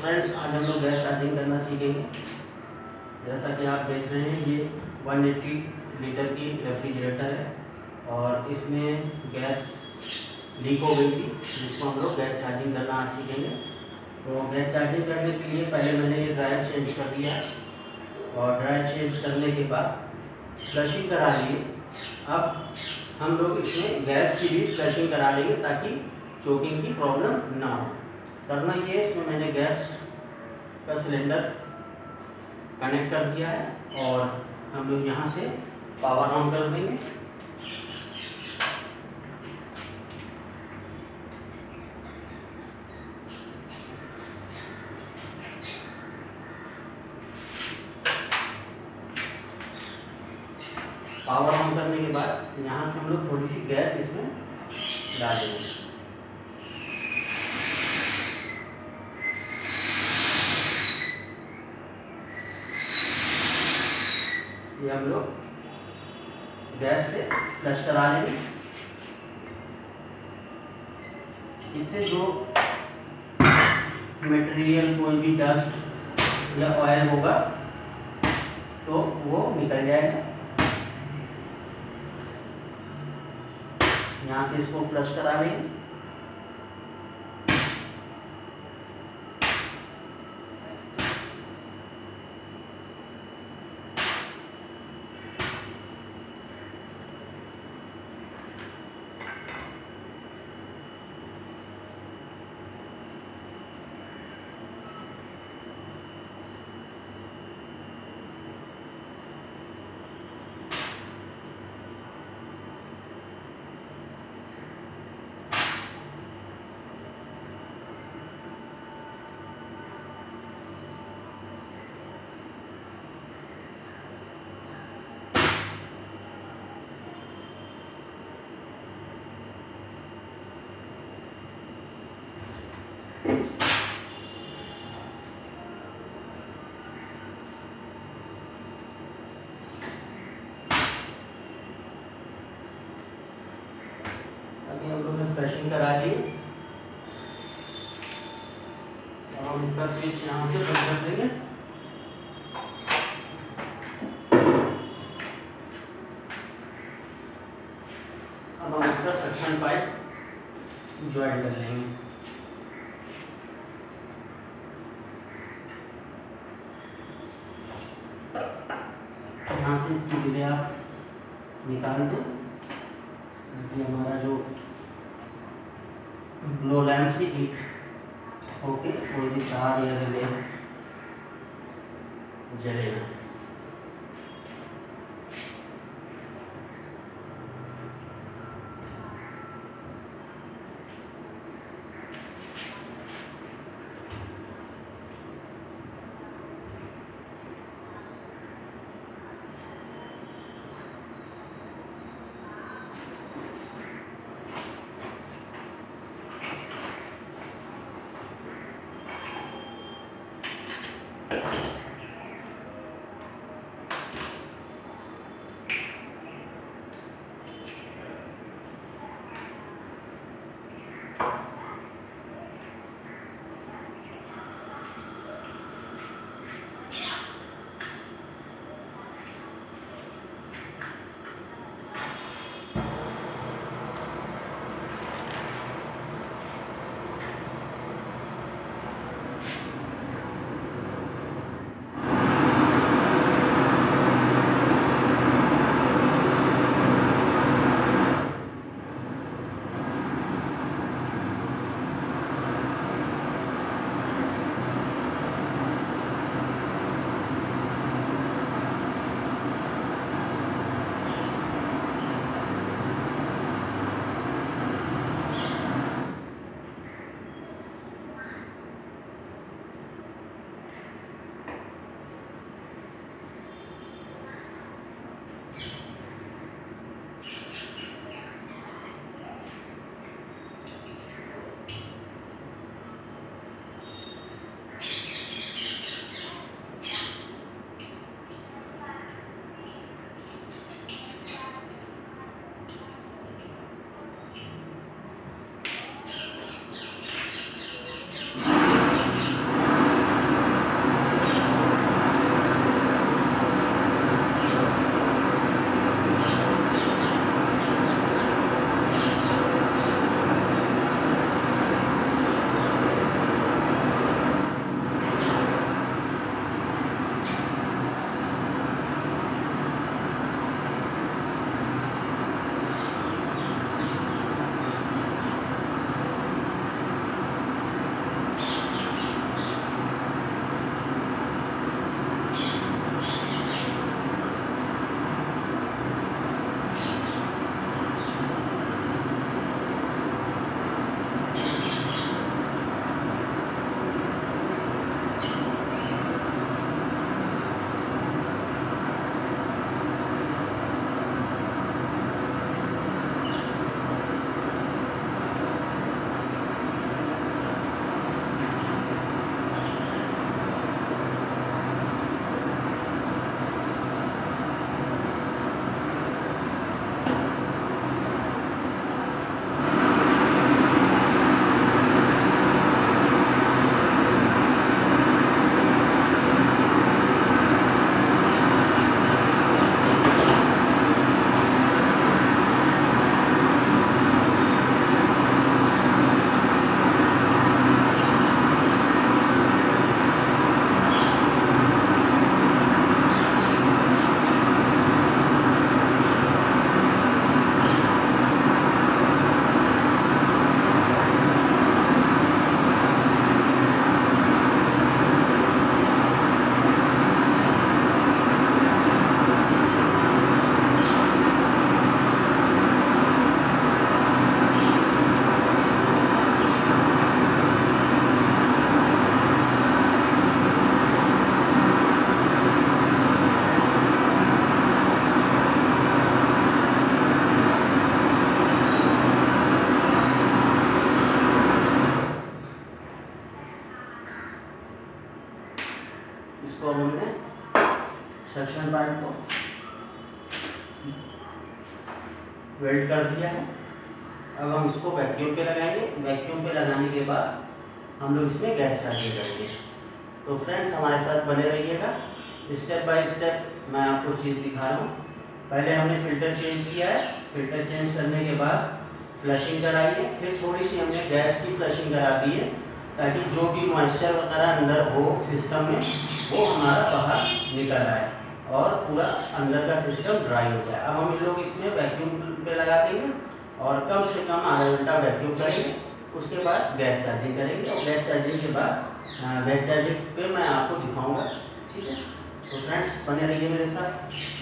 Friends, आज हम लोग गैस चार्जिंग करना सीखेंगे। जैसा कि आप देख रहे हैं, ये 180 लीटर की रेफ्रिजरेटर है और इसमें गैस लीक हो गई थी, जिसको हम लोग गैस चार्जिंग करना आज सीखेंगे। तो गैस चार्जिंग करने के लिए पहले मैंने ये ड्रायर चेंज कर दिया और ड्रायर चेंज करने के बाद फ्लशिंग करा लिए। अब हम लोग इसमें गैस की भी फ्लशिंग करा लेंगे ताकि चोकिंग की प्रॉब्लम ना हो। करना ये है, इसमें मैंने गैस का सिलेंडर कनेक्ट कर दिया है और हम लोग यहाँ से पावर ऑन कर देंगे। पावर ऑन करने के बाद यहाँ से हम लोग थोड़ी सी गैस इसमें डालेंगे। ये हम लोग गैस से फ्लश करा लेंगे। इससे जो मटेरियल, कोई भी डस्ट या ऑयल होगा तो वो निकल जाएगा। यहाँ से इसको फ्लश करा लेंगे। अभी हम लोग ने फ्लशिंग करा ली और हम इसका स्विच यहाँ से बंद कर देंगे। अब हम इसका सक्शन पाइप ज्वाइन कर लेंगे। यहाँ से इसकी डिले आप निकाल दो ताकि हमारा जो ग्लो लैंप से हीट होके कोई भी तार या रिले जलेगा। सक्शन पाइप को वेल्ड कर दिया है। अब हम इसको वैक्यूम पे लगाएंगे। वैक्यूम पे लगाने के बाद हम लोग इसमें गैस चार्जिंग करेंगे। तो फ्रेंड्स हमारे साथ बने रहिएगा। स्टेप बाय स्टेप मैं आपको चीज़ दिखा रहा हूँ। पहले हमने फ़िल्टर चेंज किया है। फ़िल्टर चेंज करने के बाद फ्लशिंग कराई है। फिर थोड़ी सी हमने गैस की फ्लशिंग करा दी है, ताकि जो भी मॉइस्चर वगैरह अंदर हो सिस्टम में वो हमारा बाहर निकल आए और पूरा अंदर का सिस्टम ड्राई हो जाए। अब हम लोग इसमें वैक्यूम पे लगा देंगे और कम से कम आधा घंटा वैक्यूम करेंगे। उसके बाद गैस चार्जिंग करेंगे और गैस चार्जिंग के बाद गैस चार्जिंग पे मैं आपको दिखाऊंगा। ठीक है, तो फ्रेंड्स बने रहिए मेरे साथ।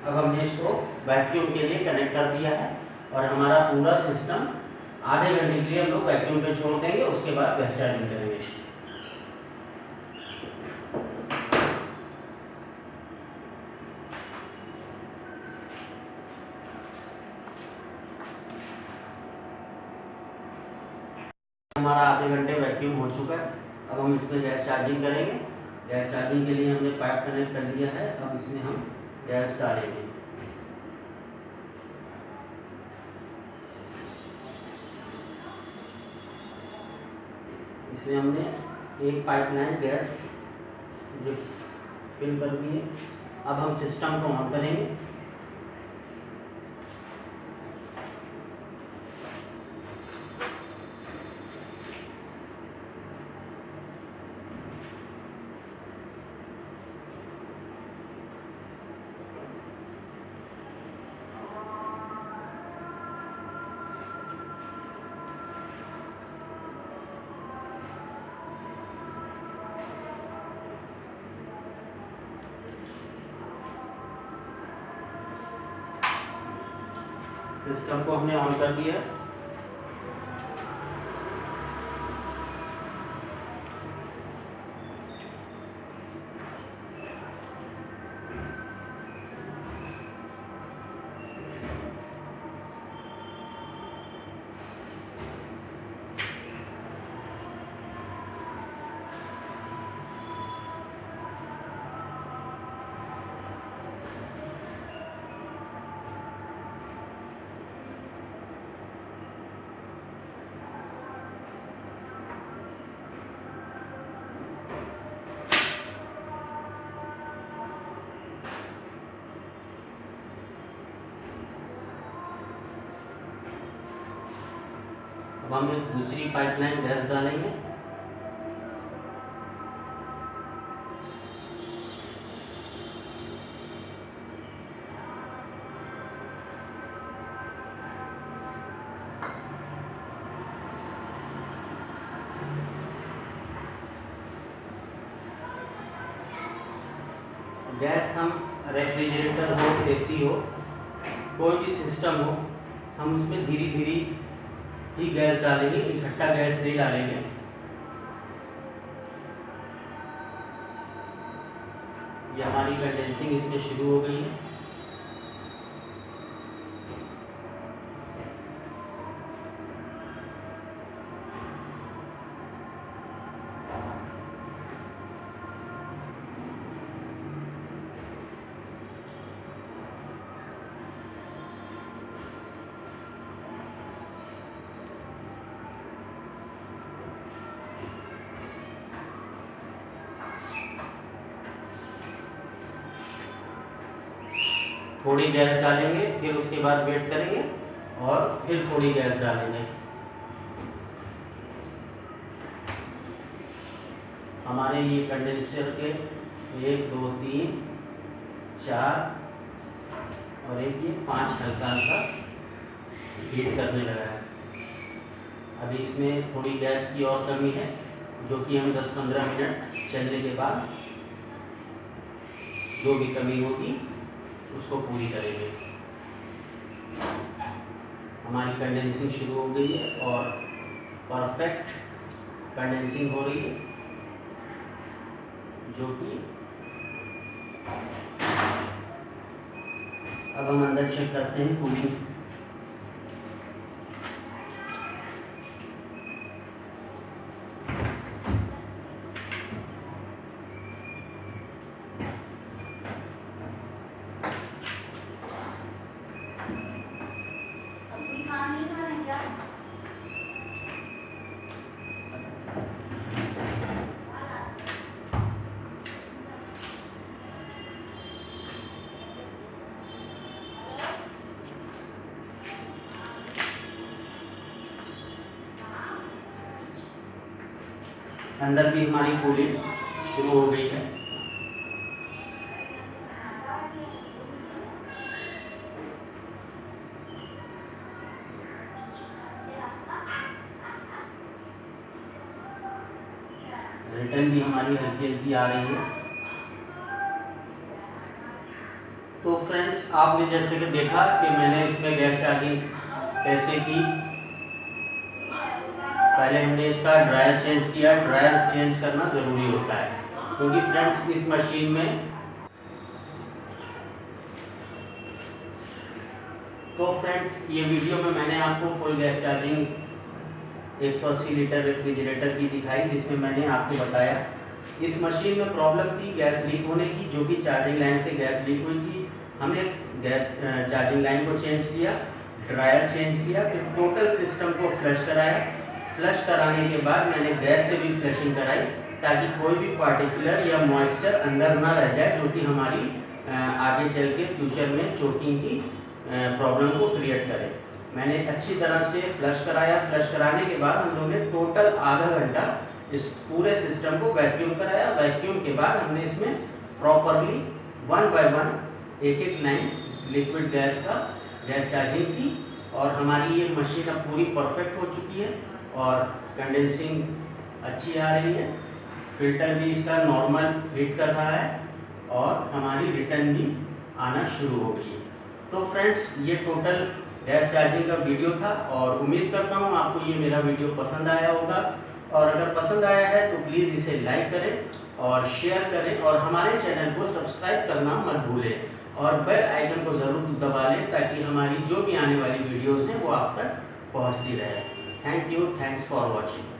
अब हमने इसको वैक्यूम के लिए कनेक्ट कर दिया है और हमारा पूरा सिस्टम आधे घंटे के लिए हम लोग वैक्यूम पे छोड़ देंगे। उसके बाद गैस चार्जिंग करेंगे। हमारा आधे घंटे वैक्यूम हो चुका है। अब हम इसमें गैस चार्जिंग करेंगे। गैस चार्जिंग के लिए हमने पाइप कनेक्ट कर दिया है। अब इसमें हम गैस डालेंगे। इसमें हमने एक पाइपलाइन गैस जो फिल कर दी है। अब हम सिस्टम को ऑन करेंगे। सिस्टम को हमने ऑन कर दिया। अब हम एक दूसरी पाइपलाइन गैस डालेंगे। गैस हम रेफ्रिजरेटर हो, एसी हो, कोई भी सिस्टम हो, हम उसमें धीरे धीरे ही गैस डालेंगे, इकट्ठा गैस नहीं डालेंगे। ये हमारी कंडेंसिंग इसमें शुरू हो गई है। थोड़ी गैस डालेंगे, फिर उसके बाद वेट करेंगे और फिर थोड़ी गैस डालेंगे। हमारे ये कंडेंसर के 1 2 3 4 और एक ये 5 हल्का हल्का हीट करने लगा है। अभी इसमें थोड़ी गैस की और कमी है, जो कि हम 10-15 मिनट चलने के बाद जो भी कमी होगी उसको पूरी करेंगे। हमारी कंडेंसिंग शुरू हो गई है और परफेक्ट कंडेंसिंग हो रही है, जो कि अब हम अंदर चेक करते हैं कूलिंग। अंदर भी हमारी कूलिंग शुरू हो गई है। रिटर्न भी हमारी हल्की हल्की आ रही है। तो फ्रेंड्स, आपने जैसे कि देखा कि मैंने इसमें गैस चार्जिंग कैसे की। पहले हमने इसका ड्रायर चेंज किया। ड्रायर चेंज करना ज़रूरी होता है, क्योंकि फ्रेंड्स इस मशीन में ये वीडियो में मैंने आपको full gas charging 180 litre refrigerator की दिखाई, जिसमें मैंने आपको बताया इस मशीन में प्रॉब्लम थी गैस लीक होने की, जो कि चार्जिंग लाइन से गैस लीक हुई थी। हमने गैस चार्जिंग लाइन को चेंज किया, ड्रायर चेंज किया, फिर टोटल सिस्टम को फ्लश कराया। फ्लश कराने के बाद मैंने गैस से भी फ्लशिंग कराई, ताकि कोई भी पार्टिकुलर या मॉइस्चर अंदर ना रह जाए, जो कि हमारी आगे चल के फ्यूचर में चोकिंग की प्रॉब्लम को क्रिएट करे। मैंने अच्छी तरह से फ्लश कराया। फ्लश कराने के बाद हम लोगों ने टोटल आधा घंटा इस पूरे सिस्टम को वैक्यूम कराया। वैक्यूम के बाद हमने इसमें प्रॉपरली 1 बाय 1 एक लाइन लिक्विड गैस का गैस चार्जिंग की, और हमारी ये मशीन अब पूरी परफेक्ट हो चुकी है और कंडेंसिंग अच्छी आ रही है। फिल्टर भी इसका नॉर्मल हीट कर रहा है और हमारी रिटर्न भी आना शुरू हो गई है। तो फ्रेंड्स, ये टोटल गैस चार्जिंग का वीडियो था, और उम्मीद करता हूँ आपको ये मेरा वीडियो पसंद आया होगा। और अगर पसंद आया है तो प्लीज़ इसे लाइक करें और शेयर करें, और हमारे चैनल को सब्सक्राइब करना मत भूलें, और बेल आइकन को ज़रूर दबा लें, ताकि हमारी जो भी आने वाली वीडियोज़ हैं वो आप तक पहुँचती रहे। Thank you, thanks for watching.